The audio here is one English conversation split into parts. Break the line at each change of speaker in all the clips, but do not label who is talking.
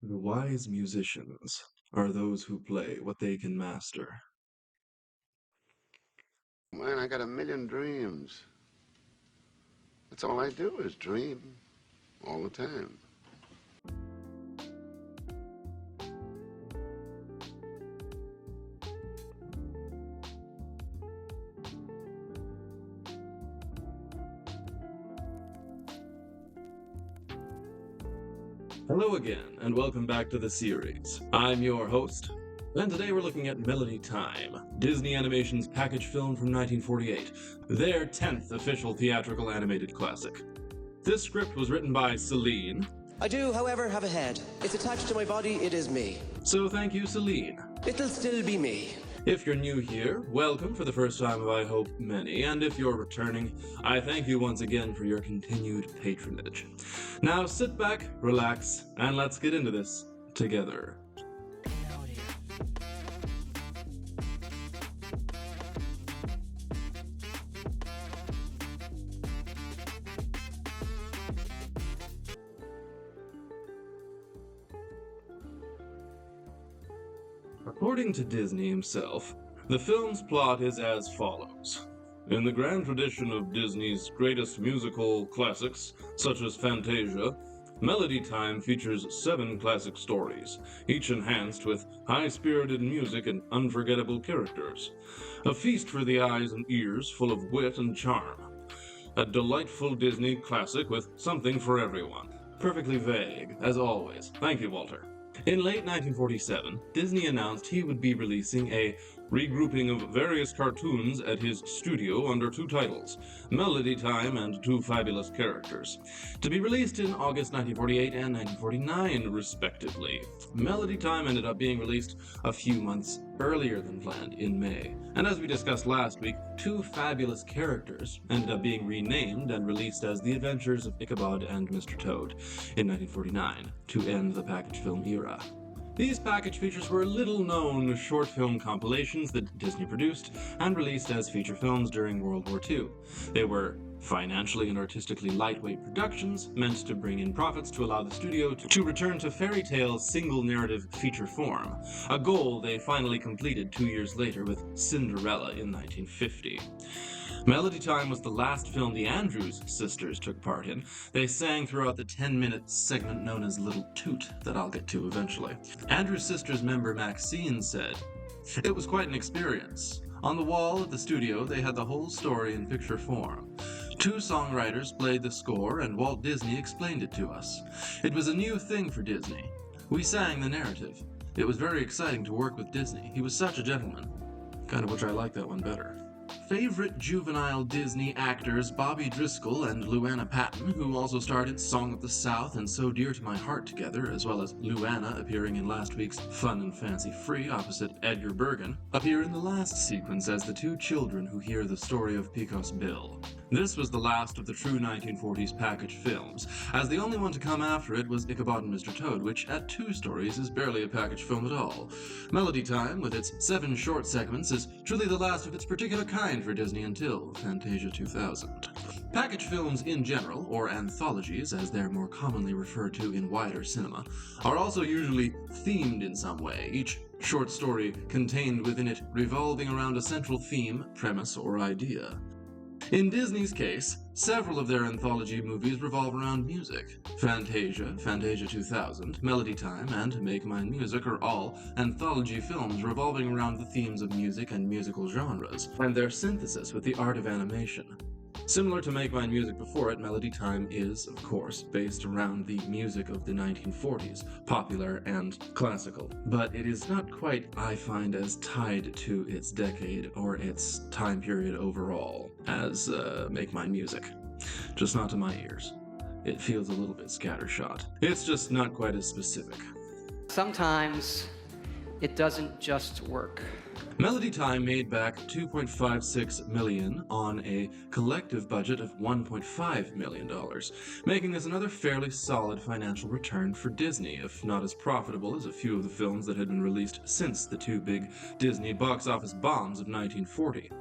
The wise musicians are those who play what they can master.
Man, I got a million dreams. That's all I do is dream all the time.
Hello again, and welcome back to the series. I'm your host, and today we're looking at Melody Time, Disney Animation's package film from 1948, their 10th official theatrical animated classic. This script was written by Celine.
I do, however, have a head. It's attached to my body, it is me.
So thank you, Celine.
It'll still be me.
If you're new here, welcome for the first time of I hope many, and if you're returning, I thank you once again for your continued patronage. Now sit back, relax, and let's get into this together. According to Disney himself, the film's plot is as follows. In the grand tradition of Disney's greatest musical classics, such as Fantasia, Melody Time features 7 classic stories, each enhanced with high-spirited music and unforgettable characters. A feast for the eyes and ears full of wit and charm. A delightful Disney classic with something for everyone. Perfectly vague, as always. Thank you, Walter. In late 1947, Disney announced he would be releasing a regrouping of various cartoons at his studio under 2 titles, Melody Time and 2 Fabulous Characters, to be released in August 1948 and 1949, respectively. Melody Time ended up being released a few months earlier than planned in May. And as we discussed last week, 2 Fabulous Characters ended up being renamed and released as The Adventures of Ichabod and Mr. Toad in 1949 to end the package film era. These package features were little-known short film compilations that Disney produced and released as feature films during World War II. They were financially and artistically lightweight productions meant to bring in profits to allow the studio to return to fairy tale single-narrative feature form, a goal they finally completed 2 years later with Cinderella in 1950. Melody Time was the last film the Andrews sisters took part in. They sang throughout the 10-minute segment known as Little Toot that I'll get to eventually. Andrews sisters member Maxine said, "It was quite an experience. On the wall at the studio, they had the whole story in picture form. 2 songwriters played the score and Walt Disney explained it to us. It was a new thing for Disney. We sang the narrative. It was very exciting to work with Disney. He was such a gentleman. Kind of wish I liked that one better." Favorite juvenile Disney actors Bobby Driscoll and Luana Patton, who also starred in Song of the South and So Dear to My Heart together, as well as Luana appearing in last week's Fun and Fancy Free opposite Edgar Bergen, appear in the last sequence as the 2 children who hear the story of Pecos Bill. This was the last of the true 1940s package films, as the only one to come after it was Ichabod and Mr. Toad, which at 2 stories is barely a package film at all. Melody Time, with its 7 short segments, is truly the last of its particular kind for Disney until Fantasia 2000. Package films in general, or anthologies as they're more commonly referred to in wider cinema, are also usually themed in some way, each short story contained within it revolving around a central theme, premise, or idea. In Disney's case, several of their anthology movies revolve around music. Fantasia, Fantasia 2000, Melody Time, and Make Mine Music are all anthology films revolving around the themes of music and musical genres, and their synthesis with the art of animation. Similar to Make Mine Music before it, Melody Time is, of course, based around the music of the 1940s, popular and classical. But it is not quite, I find, as tied to its decade or its time period overall as Make Mine Music. Just not to my ears. It feels a little bit scattershot. It's just not quite as specific.
Sometimes it doesn't just work.
Melody Time made back $2.56 million on a collective budget of $1.5 million, making this another fairly solid financial return for Disney, if not as profitable as a few of the films that had been released since the 2 big Disney box office bombs of 1940.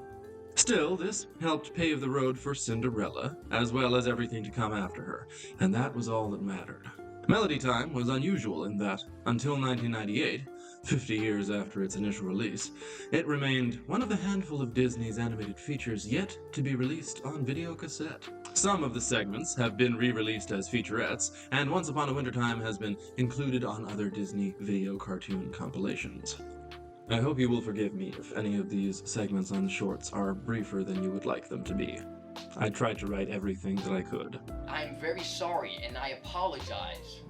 Still, this helped pave the road for Cinderella, as well as everything to come after her, and that was all that mattered. Melody Time was unusual in that, until 1998, 50 years after its initial release, it remained one of the handful of Disney's animated features yet to be released on video cassette. Some of the segments have been re-released as featurettes, and Once Upon a Wintertime has been included on other Disney video cartoon compilations. I hope you will forgive me if any of these segments on shorts are briefer than you would like them to be. I tried to write everything that I could.
I'm very sorry and I apologize.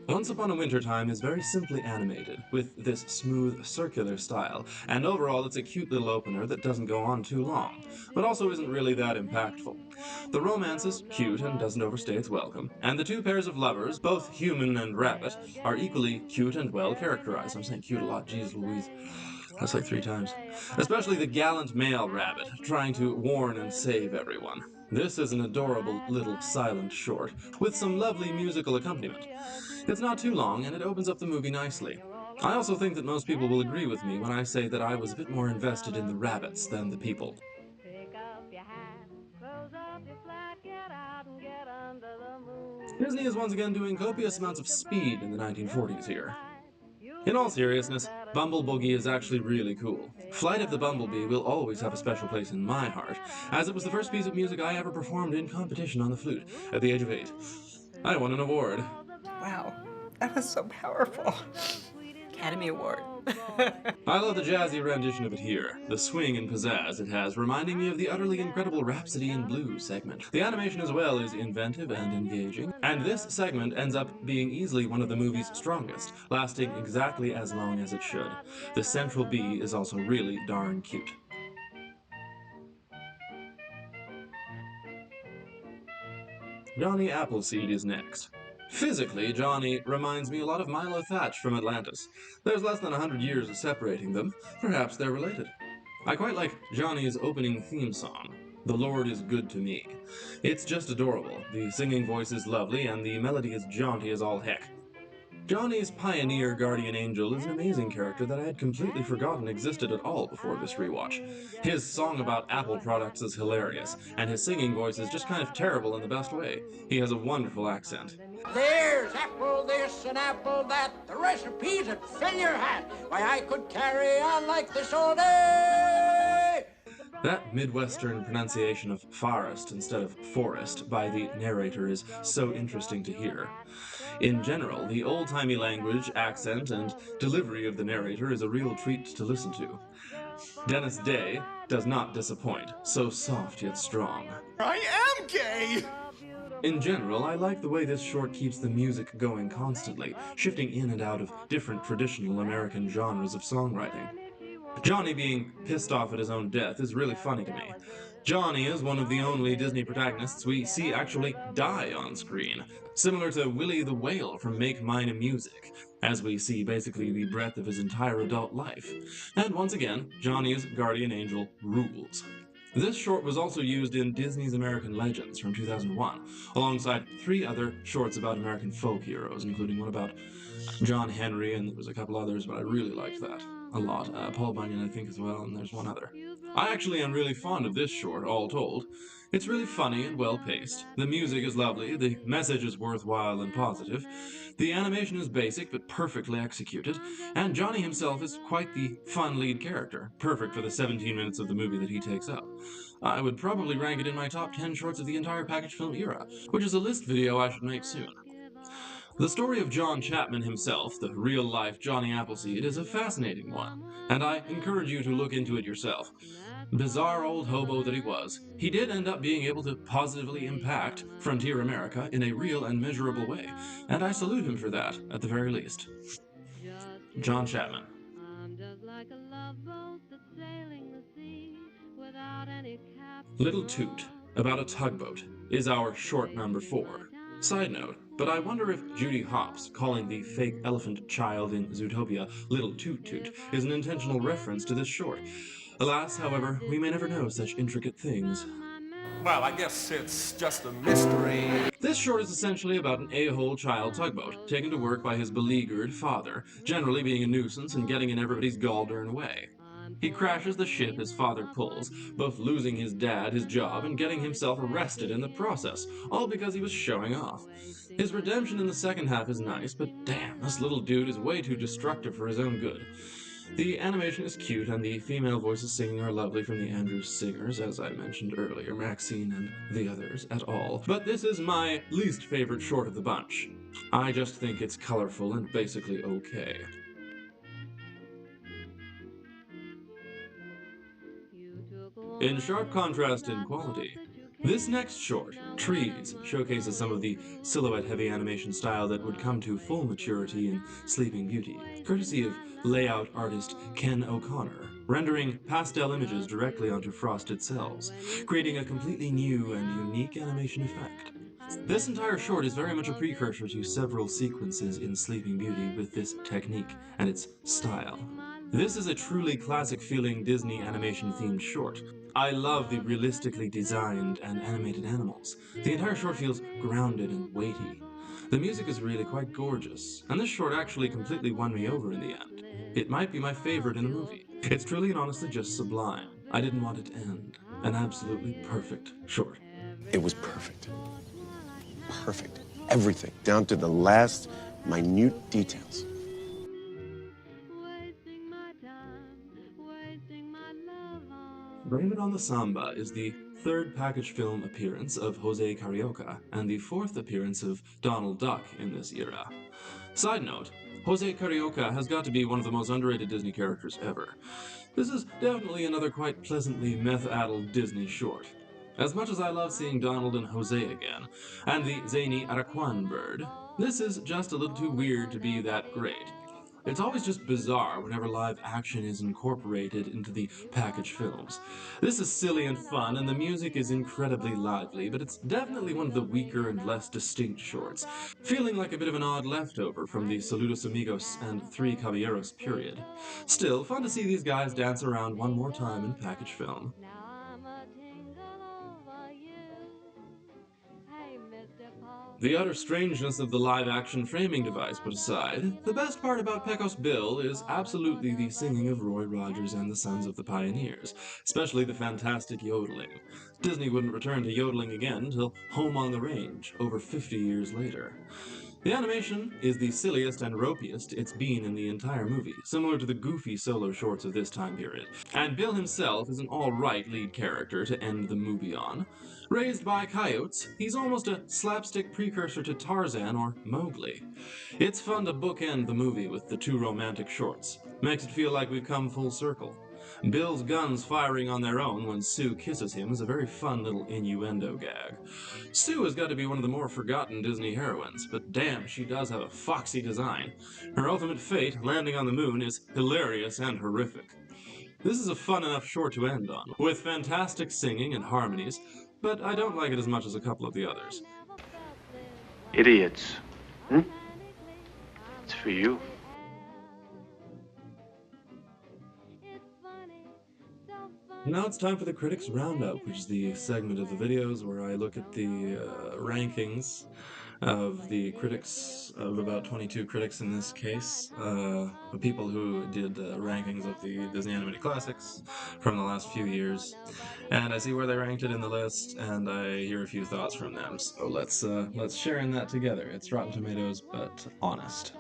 Once Upon a Wintertime is very simply animated, with this smooth, circular style, and overall it's a cute little opener that doesn't go on too long, but also isn't really that impactful. The romance is cute and doesn't overstay its welcome, and the two pairs of lovers, both human and rabbit, are equally cute and well characterized. I'm saying cute a lot, geez Louise. That's like 3 times. Especially the gallant male rabbit, trying to warn and save everyone. This is an adorable little silent short, with some lovely musical accompaniment. It's not too long, and it opens up the movie nicely. I also think that most people will agree with me when I say that I was a bit more invested in the rabbits than the people. Disney is once again doing copious amounts of speed in the 1940s here. In all seriousness, Bumble Boogie is actually really cool. Flight of the Bumblebee will always have a special place in my heart, as it was the first piece of music I ever performed in competition on the flute at the age of 8. I won an award.
Wow, that was so powerful. Academy Award.
I love the jazzy rendition of it here, the swing and pizzazz it has, reminding me of the utterly incredible Rhapsody in Blue segment. The animation as well is inventive and engaging, and this segment ends up being easily one of the movie's strongest, lasting exactly as long as it should. The central bee is also really darn cute. Johnny Appleseed is next. Physically, Johnny reminds me a lot of Milo Thatch from Atlantis. There's less than 100 years separating them. Perhaps they're related. I quite like Johnny's opening theme song, The Lord is Good to Me. It's just adorable. The singing voice is lovely, and the melody is jaunty as all heck. Johnny's pioneer guardian angel is an amazing character that I had completely forgotten existed at all before this rewatch. His song about Apple products is hilarious, and his singing voice is just kind of terrible in the best way. He has a wonderful accent.
There's apple this and apple that, the recipes that fill your hat. Why, I could carry on like this all day.
That Midwestern pronunciation of forest instead of forest by the narrator is so interesting to hear. In general, the old-timey language, accent, and delivery of the narrator is a real treat to listen to. Dennis Day does not disappoint, so soft yet strong.
I am gay!
In general, I like the way this short keeps the music going constantly, shifting in and out of different traditional American genres of songwriting. Johnny being pissed off at his own death is really funny to me. Johnny is one of the only Disney protagonists we see actually die on screen, similar to Willie the Whale from Make Mine a Music, as we see basically the breadth of his entire adult life. And once again, Johnny's guardian angel rules. This short was also used in Disney's American Legends from 2001, alongside 3 other shorts about American folk heroes, including one about John Henry, and there was a couple others, but I really liked that a lot. Paul Bunyan, I think, as well, and there's one other. I actually am really fond of this short, all told. It's really funny and well-paced. The music is lovely, the message is worthwhile and positive. The animation is basic but perfectly executed, and Johnny himself is quite the fun lead character, perfect for the 17 minutes of the movie that he takes up. I would probably rank it in my top 10 shorts of the entire package film era, which is a list video I should make soon. The story of John Chapman himself, the real-life Johnny Appleseed, is a fascinating one, and I encourage you to look into it yourself. Bizarre old hobo that he was, he did end up being able to positively impact frontier America in a real and measurable way, and I salute him for that, at the very least. John Chapman. Little Toot, about a tugboat, is our short number 4. Side note, but I wonder if Judy Hopps calling the fake elephant child in Zootopia Little Toot Toot is an intentional reference to this short. Alas, however, we may never know such intricate things.
Well, I guess it's just a mystery.
This short is essentially about an a-hole child tugboat, taken to work by his beleaguered father, generally being a nuisance and getting in everybody's gall-darn way. he crashes the ship his father pulls, both losing his dad, his job, and getting himself arrested in the process, all because he was showing off. His redemption in the second half is nice, but damn, this little dude is way too destructive for his own good. The animation is cute, and the female voices singing are lovely from the Andrews singers, as I mentioned earlier, Maxine and the others et al. But this is my least favorite short of the bunch. I just think it's colorful and basically okay. In sharp contrast in quality, this next short, Trees, showcases some of the silhouette-heavy animation style that would come to full maturity in Sleeping Beauty, courtesy of layout artist Ken O'Connor, rendering pastel images directly onto frosted cells, creating a completely new and unique animation effect. This entire short is very much a precursor to several sequences in Sleeping Beauty with this technique and its style. This is a truly classic-feeling Disney animation-themed short. I love the realistically designed and animated animals. The entire short feels grounded and weighty. The music is really quite gorgeous, and this short actually completely won me over in the end. It might be my favorite in the movie. It's truly and honestly just sublime. I didn't want it to end. An absolutely perfect short.
It was perfect. Perfect. Everything, down to the last minute details.
Blame It on the Samba is the third package film appearance of Jose Carioca and the fourth appearance of Donald Duck in this era. Side note, Jose Carioca has got to be one of the most underrated Disney characters ever. This is definitely another quite pleasantly meth-addled Disney short. As much as I love seeing Donald and Jose again, and the zany Araquan bird, this is just a little too weird to be that great. It's always just bizarre whenever live action is incorporated into the package films. This is silly and fun, and the music is incredibly lively, but it's definitely one of the weaker and less distinct shorts, feeling like a bit of an odd leftover from the Saludos Amigos and Three Caballeros period. Still, fun to see these guys dance around one more time in a package film. The utter strangeness of the live-action framing device put aside, the best part about Pecos Bill is absolutely the singing of Roy Rogers and the Sons of the Pioneers, especially the fantastic yodeling. Disney wouldn't return to yodeling again till Home on the Range, over 50 years later. The animation is the silliest and ropiest it's been in the entire movie, similar to the goofy solo shorts of this time period. And Bill himself is an alright lead character to end the movie on. Raised by coyotes, he's almost a slapstick precursor to Tarzan or Mowgli. It's fun to bookend the movie with the two romantic shorts. Makes it feel like we've come full circle. Bill's guns firing on their own when Sue kisses him is a very fun little innuendo gag. Sue has got to be one of the more forgotten Disney heroines, but damn, she does have a foxy design. Her ultimate fate, landing on the moon, is hilarious and horrific. This is a fun enough short to end on, with fantastic singing and harmonies, but I don't like it as much as a couple of the others.
Idiots. It's for you.
Now it's time for the Critics Roundup, which is the segment of the videos where I look at the rankings of the critics, of about 22 critics in this case, the people who did rankings of the Disney animated classics from the last few years, and I see where they ranked it in the list, and I hear a few thoughts from them. So let's share in that together. It's Rotten Tomatoes, but honest.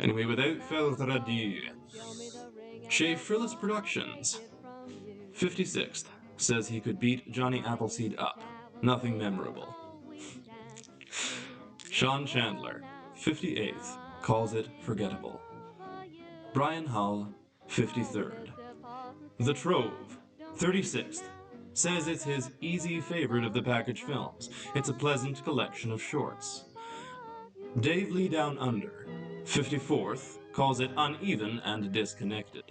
Anyway, without further ado, Shea Frillis Productions, 56th, says he could beat Johnny Appleseed up. Nothing memorable. Sean Chandler, 58th, calls it forgettable. Brian Hull, 53rd. The Trove, 36th, says it's his easy favorite of the package films. It's a pleasant collection of shorts. Dave Lee Down Under, 54th, calls it uneven and disconnected.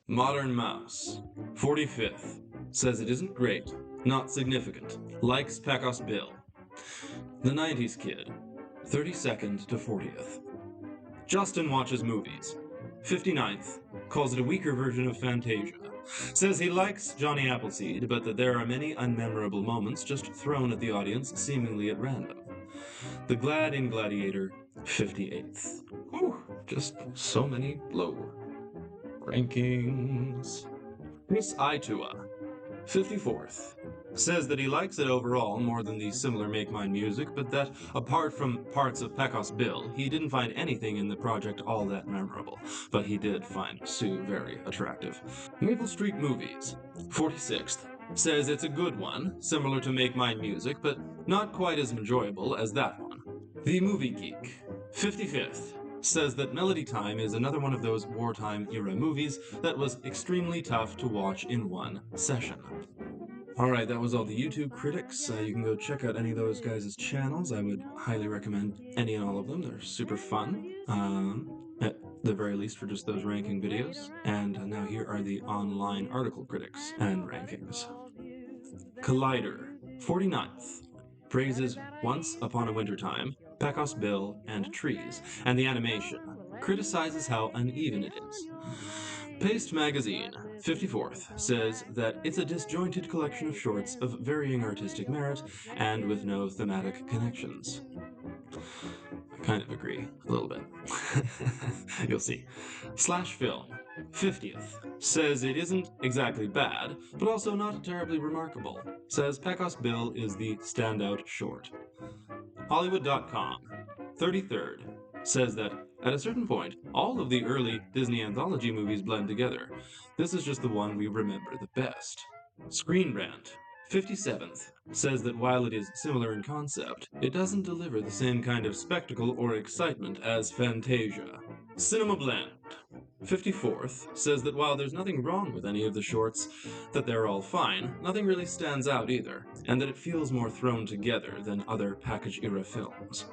Modern Mouse, 45th, says it isn't great, not significant, likes Pecos Bill. The 90s Kid, 32nd to 40th. Justin Watches Movies, 59th, calls it a weaker version of Fantasia. Says he likes Johnny Appleseed, but that there are many unmemorable moments just thrown at the audience, seemingly at random. The Glad in Gladiator, 58th. Whew, just so many low rankings. Miss Aitua, 54th, says that he likes it overall more than the similar Make Mine music, but that, apart from parts of Pecos Bill, he didn't find anything in the project all that memorable, but he did find Sue very attractive. Maple Street Movies, 46th, says it's a good one, similar to Make Mine music, but not quite as enjoyable as that one. The Movie Geek, 55th, says that Melody Time is another one of those wartime era movies that was extremely tough to watch in one session. Alright, that was all the YouTube critics. You can go check out any of those guys' channels. I would highly recommend any and all of them. They're super fun. At the very least for just those ranking videos. And now here are the online article critics and rankings. Collider, 49th, praises Once Upon a Wintertime, Pecos Bill, and Trees, and the animation. Criticizes how uneven it is. Paste Magazine, 54th, says that it's a disjointed collection of shorts of varying artistic merit and with no thematic connections. I kind of agree, a little bit. You'll see. Slash Film, 50th, says it isn't exactly bad, but also not terribly remarkable. Says Pecos Bill is the standout short. Hollywood.com, 33rd, says that at a certain point, all of the early Disney anthology movies blend together. This is just the one we remember the best. Screen Rant, 57th, says that while it is similar in concept, it doesn't deliver the same kind of spectacle or excitement as Fantasia. Cinema Blend, 54th, says that while there's nothing wrong with any of the shorts, that they're all fine, nothing really stands out either, and that it feels more thrown together than other package-era films.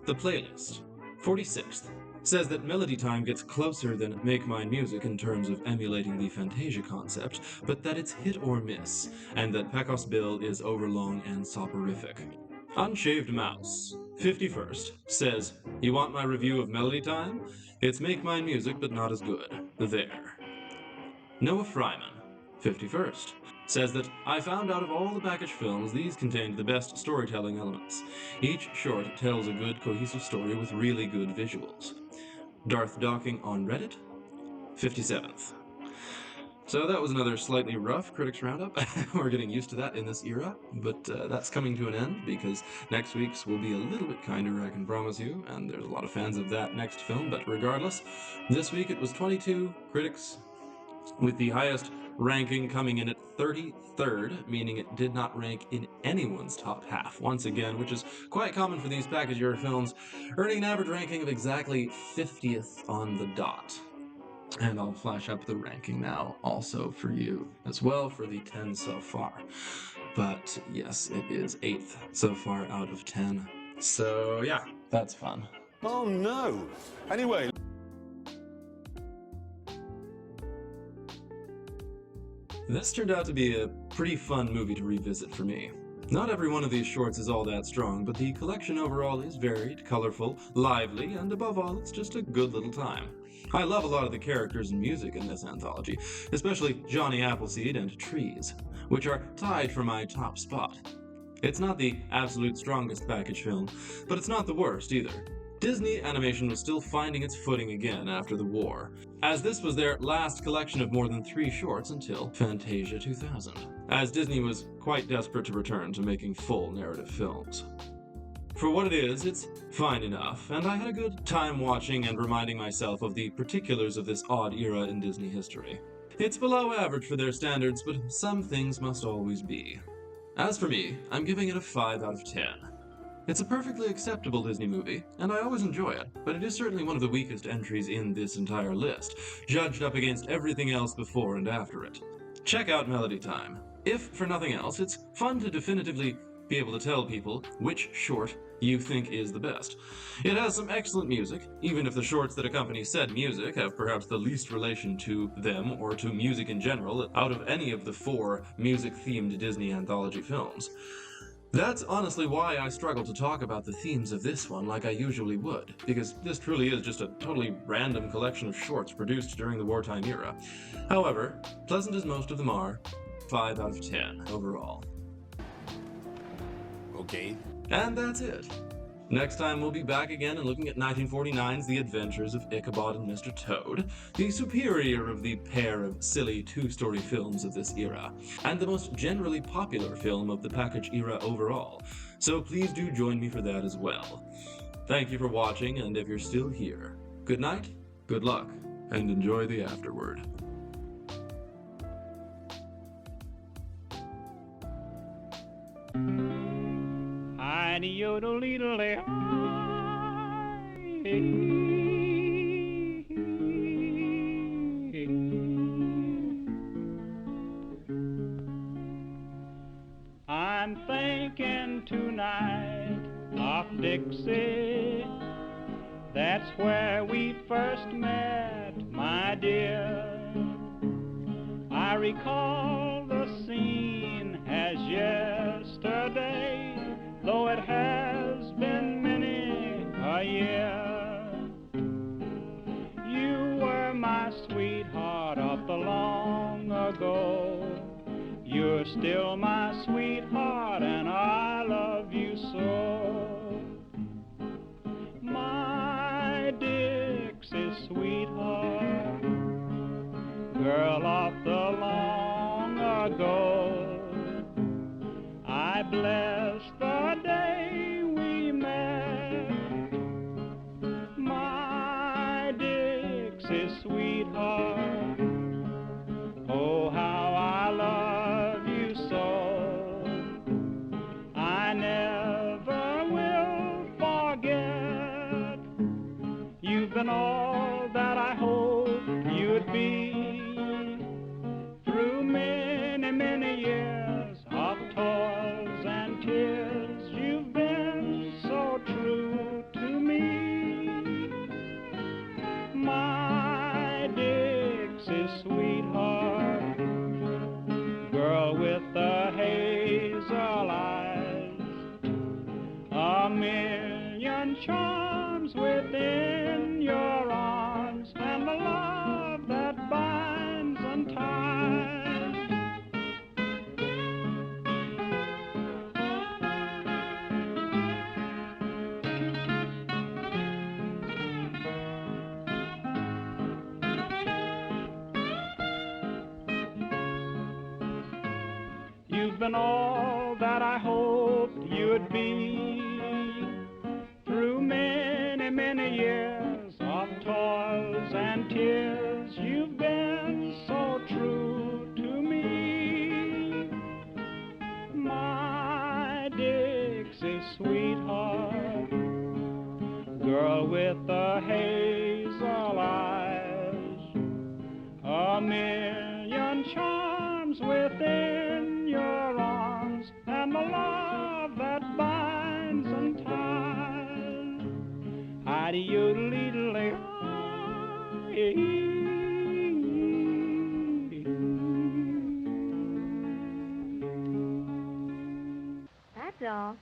The Playlist, 46th, says that Melody Time gets closer than Make Mine music in terms of emulating the Fantasia concept, but that it's hit or miss, and that Pecos Bill is overlong and soporific. Unshaved Mouse, 51st, says, you want my review of Melody Time? It's Make Mine music, but not as good. There. Noah Fryman, 51st, says that I found out of all the package films, these contained the best storytelling elements. Each short tells a good, cohesive story with really good visuals. Darth Docking on Reddit, 57th. So that was another slightly rough Critics Roundup. We're getting used to that in this era, but that's coming to an end because next week's will be a little bit kinder, I can promise you, and there's a lot of fans of that next film, but regardless, this week it was 22 critics, with the highest ranking coming in at 33rd, meaning it did not rank in anyone's top half, once again, which is quite common for these package-era films, earning an average ranking of exactly 50th on the dot. And I'll flash up the ranking now, also for you as well, for the 10 so far. But yes, it is 8th so far out of 10. So yeah, that's fun.
Oh no! Anyway.
This turned out to be a pretty fun movie to revisit for me. Not every one of these shorts is all that strong, but the collection overall is varied, colorful, lively, and above all, it's just a good little time. I love a lot of the characters and music in this anthology, especially Johnny Appleseed and Trees, which are tied for my top spot. It's not the absolute strongest package film, but it's not the worst either. Disney animation was still finding its footing again after the war, as this was their last collection of more than 3 shorts until Fantasia 2000, as Disney was quite desperate to return to making full narrative films. For what it is, it's fine enough, and I had a good time watching and reminding myself of the particulars of this odd era in Disney history. It's below average for their standards, but some things must always be. As for me, I'm giving it a 5 out of 10. It's a perfectly acceptable Disney movie, and I always enjoy it, but it is certainly one of the weakest entries in this entire list, judged up against everything else before and after it. Check out Melody Time. If for nothing else, it's fun to definitively be able to tell people which short you think is the best. It has some excellent music, even if the shorts that accompany said music have perhaps the least relation to them or to music in general out of any of the 4 music-themed Disney anthology films. That's honestly why I struggle to talk about the themes of this one like I usually would, because this truly is just a totally random collection of shorts produced during the wartime era. However, pleasant as most of them are, 5 out of 10 overall.
Okay.
And that's it. Next time, we'll be back again and looking at 1949's The Adventures of Ichabod and Mr. Toad, the superior of the pair of silly two-story films of this era, and the most generally popular film of the package era overall. So please do join me for that as well. Thank you for watching, and if you're still here, good night, good luck, and enjoy the afterword.
I'm thinking tonight of Dixie. That's where we first met, my dear. I recall the scene as yesterday, though it has been many a year. You were my sweetheart of the long ago. You're still my sweetheart, and I love you so. My Dixie sweetheart, girl of the long ago, I bless the day we met. My Dixie sweetheart, oh how I love you so. I never will forget. You've been all that I hoped you'd be. Through many, many years of toils and tears, you've been so true to me. My Dixie sweetheart, girl with the hazel eyes, a million charms within your arms, and the love that binds and ties. You've been all that I hoped you'd be. Through many, many years of toils and tears, you've been so true to me. My Dixie sweetheart, girl with the hazel eyes, a million charms within your arms, and the love that binds and ties. Hidey-yodelee-lee.
That's all.